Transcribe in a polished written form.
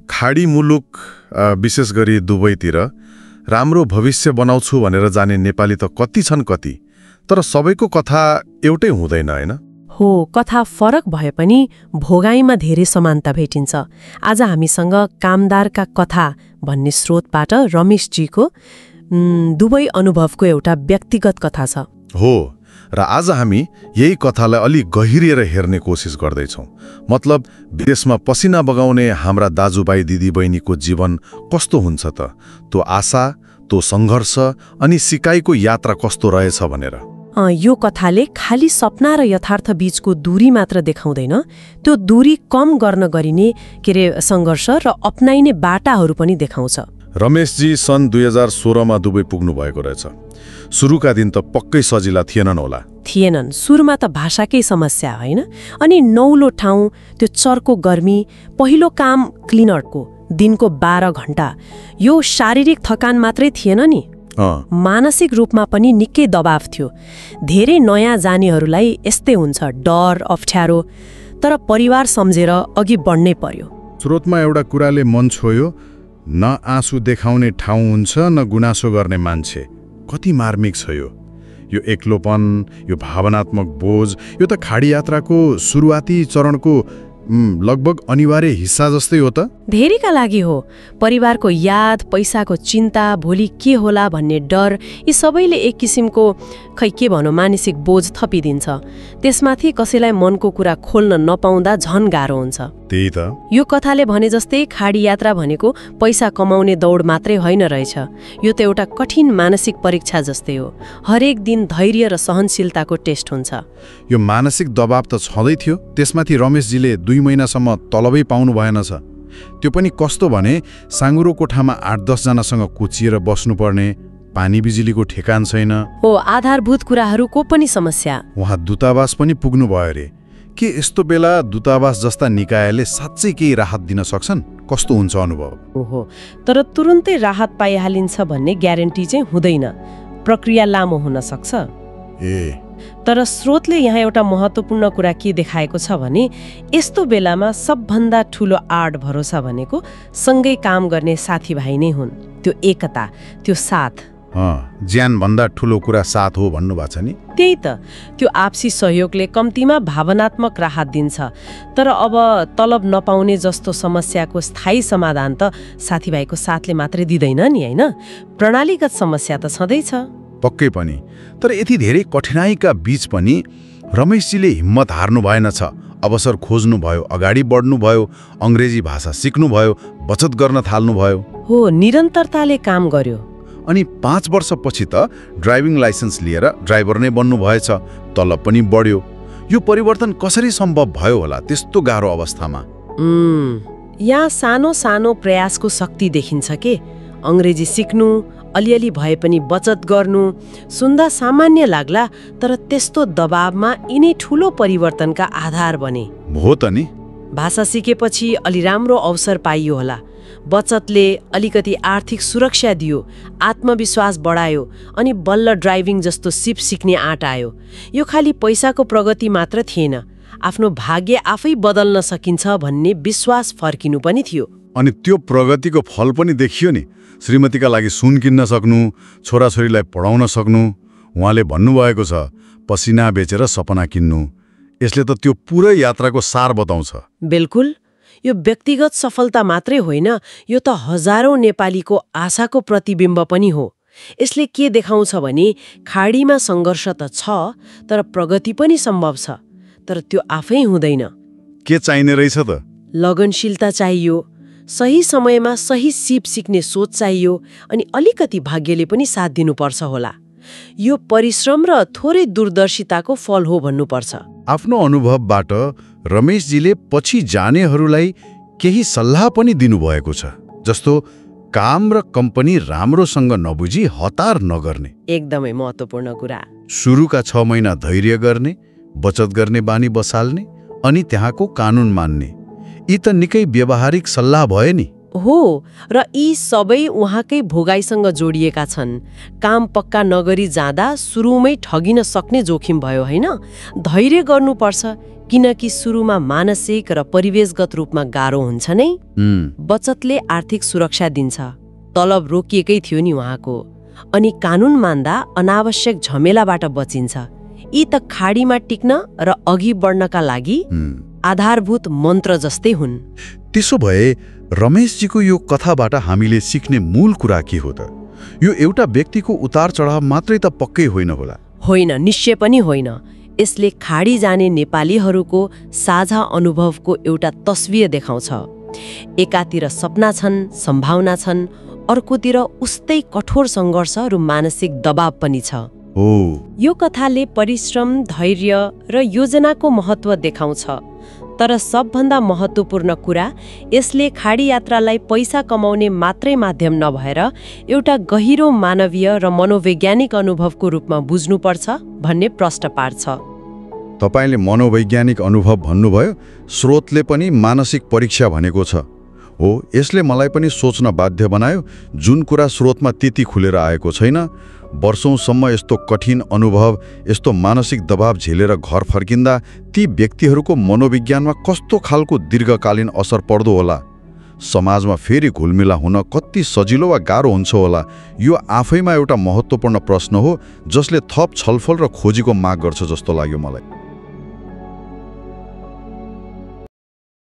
खाडी मुलुक विशेष गरी दुबईतिर राम्रो भविष्य बनाउँछु भनेर जाने नेपाली त कति छन् कति, तर सबैको कथा एउटै हुँदैन हैन? हो, कथा फरक भए पनि भोगाईमा धेरै समानता भेटिन्छ। आज हामीसँग कामदारका कथा भन्ने स्रोतबाट रमेशजीको दुबई अनुभवको एउटा व्यक्तिगत कथा छ। हो, र आज हामी यही कथालाई अलि गहिरिएर हेर्ने कोसिस गर्दैछौँ। मतलब विदेशमा पसिना बगाउने हाम्रा दाजुभाइ दिदीबहिनीको जीवन कस्तो हुन्छ त, त्यो आशा, त्यो सङ्घर्ष अनि सिकाइको यात्रा कस्तो रहेछ भनेर। यो कथाले खाली सपना र यथार्थ बीचको दूरी मात्र देखाउँदैन, त्यो दूरी कम गर्न गरिने सङ्घर्ष र अपनाइने बाटाहरू पनि देखाउँछ। रमेशजी सन् 2016मा दुबई पुग्नु भएको रहेछ। सुरुका दिन त पक्कै सजिला थिएनन् होला? थिएनन्। सुरुमा त भाषाकै समस्या होइन, अनि नौलो ठाउँ, त्यो चर्को गर्मी, पहिलो काम क्लिनरको, दिनको 12 घण्टा, यो शारीरिक थकान मात्रै थिएन नि, मानसिक रूपमा पनि निकै दबाव थियो। धेरै नयाँ जानेहरूलाई यस्तै हुन्छ, डर, अप्ठ्यारो, तर परिवार सम्झेर अघि बढ्नै पर्यो। स्रोतमा एउटा कुराले मन छोयो, न आँसु देखाउने ठाउँ हुन्छ न गुनासो गर्ने मान्छे। कति मार्मिक छ यो एक्लोपन, यो भावनात्मक बोझ। यो त खाडी यात्राको सुरुवाती चरणको लगभग अनिवार्य हिस्सा जस्तै हो त। धेरैका लागि हो। परिवारको याद, पैसाको चिन्ता, भोलि के होला भन्ने डर, यी सबैले एक किसिमको के भनौँ मानसिक बोझ थपिदिन्छ। त्यसमाथि कसैलाई मनको कुरा खोल्न नपाउँदा झन गाह्रो हुन्छ। त्यही त। यो कथाले भने जस्तै खाडी यात्रा भनेको पैसा कमाउने दौड मात्रै होइन रहेछ। यो त एउटा कठिन मानसिक परीक्षा जस्तै हो। हरेक दिन धैर्य र सहनशीलताको टेस्ट हुन्छ। यो मानसिक दबाव त छँदै थियो, त्यसमाथि रमेशजीले 2 महिनासम्म तलबै पाउनु भएनछ। त्यो पनि कस्तो भने साँगुरो कोठामा 8-10 जनासँग कुचिएर बस्नुपर्ने, पानी बिजुलीको ठेकान छैन। हो, आधारभूत कुराहरूको पनि समस्या। उहाँ दूतावास पनि पुग्नु भयो रे। के यस्तो बेला दूतावास जस्ता निकायले साँच्चै केही राहत दिन सक्छन्? कस्तो हुन्छ अनुभव? ओहो, तर तुरुन्तै राहत पाइहालिन्छ भन्ने ग्यारेन्टी चाहिँ हुँदैन। प्रक्रिया लामो हुन सक्छ। तर स्रोतले यहाँ एउटा महत्त्वपूर्ण कुरा के देखाएको छ भने यस्तो बेलामा सबभन्दा ठूलो आड भरोसा भनेको सँगै काम गर्ने साथीभाइ नै हुन्। त्यो एकता, त्यो साथ। ज्यान भन्दा ठूलो कुरा साथ हो भन्नु भएको छ नि। त्यही त। त्यो आपसी सहयोगले कम्तीमा भावनात्मक राहत दिन्छ। तर अब तलब नपाउने जस्तो समस्याको स्थायी समाधान त साथीभाइको साथले मात्रै दिँदैन नि, होइन? प्रणालीगत समस्या त छँदैछ। पक्कै पनि। तर यति धेरै कठिनाइका बीच पनि रमेशजीले हिम्मत हार्नु भएन छ। अवसर खोज्नुभयो, अगाडि बढ्नुभयो, अङ्ग्रेजी भाषा सिक्नुभयो, बचत गर्न थाल्नुभयो। हो, निरन्तरताले काम गर्यो। अनि 5 वर्षपछि त ड्राइभिङ लाइसेन्स लिएर ड्राइभर नै बन्नुभएछ। तलब पनि बढ्यो। यो परिवर्तन कसरी सम्भव भयो होला त्यस्तो गाह्रो अवस्थामा? यहाँ सानो सानो प्रयासको शक्ति देखिन्छ के। अङ्ग्रेजी सिक्नु, अलिअलि भए पनि बचत गर्नु सुन्दा सामान्य लाग्ला, तर त्यस्तो दबावमा यिनै ठूलो परिवर्तनका आधार बने। हो त नि। भाषा सिकेपछि अलि राम्रो अवसर पाइयो होला। बचतले अलिकति आर्थिक सुरक्षा दियो, आत्मविश्वास बढायो, अनि बल्ल ड्राइभिङ जस्तो सिप सिक्ने आँट आयो। यो खालि पैसाको प्रगति मात्र थिएन, आफ्नो भाग्य आफै बदल्न सकिन्छ भन्ने विश्वास फर्किनु पनि थियो। अनि त्यो प्रगतिको फल पनि देखियो नि। श्रीमतीका लागि सुन किन्न सक्नु, छोराछोरीलाई पढाउन सक्नु। उहाँले भन्नुभएको छ, पसिना बेचेर सपना किन्नु। यसले त त्यो पुरै यात्राको सार बताउँछ। बिल्कुल। यो व्यक्तिगत सफलता मात्रै होइन, यो त हजारौं नेपालीको आशाको प्रतिबिम्ब पनि हो। यसले के देखाउँछ भने खाडीमा सङ्घर्ष त छ, तर प्रगति पनि सम्भव छ। तर त्यो आफै हुँदैन। के चाहिने रहेछ त? लगनशीलता चाहियो, सही समयमा सही सिप सिक्ने सोच चाहियो, अनि अलिकति भाग्यले पनि साथ दिनुपर्छ होला। यो परिश्रम र थोरै दूरदर्शिताको फल हो भन्नुपर्छ। आफ्नो अनुभवबाट रमेशजीले पछि जानेहरूलाई केही सल्लाह पनि दिनुभएको छ, जस्तो काम र कम्पनी राम्रोसँग नबुझी हतार नगर्ने। एकदमै महत्त्वपूर्ण कुरा। सुरुका 6 महिना धैर्य गर्ने, बचत गर्ने बानी बसाल्ने, अनि त्यहाँको कानुन मान्ने। यी त निकै व्यावहारिक सल्लाह भयो नि। हो, र यी सबै उहाँकै भोगाइसँग जोडिएका छन्। काम पक्का नगरी जाँदा सुरुमै ठगिन सक्ने जोखिम भयो होइन। धैर्य गर्नुपर्छ, किनकि सुरुमा मानसिक र परिवेशगत रूपमा गाह्रो हुन्छ नै। बचतले आर्थिक सुरक्षा दिन्छ, तलब रोकिएकै थियो नि उहाँको, अनि कानुन मान्दा अनावश्यक झमेलाबाट बचिन्छ। यी त खाडीमा टिक्न र अघि बढ्नका लागि आधारभूत मन्त्र जस्तै हुन्। त्यसो भए रमेशजीको यो कथाबाट हामीले सिक्ने मूल कुरा के हो त? यो एउटा व्यक्तिको उतार चढाव मात्रै त पक्कै होइन होला। होइन, निश्चय पनि होइन। यसले खाडी जाने नेपालीहरूको साझा अनुभवको एउटा तस्बिर देखाउँछ। एकातिर सपना छन्, सम्भावना छन्, अर्कोतिर उस्तै कठोर सङ्घर्ष र मानसिक दबाव पनि छ। यो कथाले परिश्रम, धैर्य र योजनाको महत्त्व देखाउँछ। तर सबभन्दा महत्त्वपूर्ण कुरा, यसले खाडी यात्रालाई पैसा कमाउने मात्रै माध्यम नभएर एउटा गहिरो मानवीय र मनोवैज्ञानिक अनुभवको रूपमा बुझ्नुपर्छ भन्ने प्रश्न पार्छ। तपाईले मनोवैज्ञानिक अनुभव भन्नुभयो, स्रोतले पनि मानसिक परीक्षा भनेको छ। हो, यसले मलाई पनि सोच्न बाध्य बनायो, जुन कुरा स्रोतमा त्यति खुलेर आएको छैन। वर्षौंसम्म यस्तो कठिन अनुभव, यस्तो मानसिक दबाव झेलेर घर फर्किँदा ती व्यक्तिहरूको मनोविज्ञानमा कस्तो खालको दीर्घकालीन असर पर्दो होला? समाजमा फेरि घुलमिला हुन कति सजिलो वा गाह्रो हुन्छ होला? यो आफैमा एउटा महत्त्वपूर्ण प्रश्न हो, जसले थप छलफल र खोजीको माग गर्छ जस्तो लाग्यो मलाई।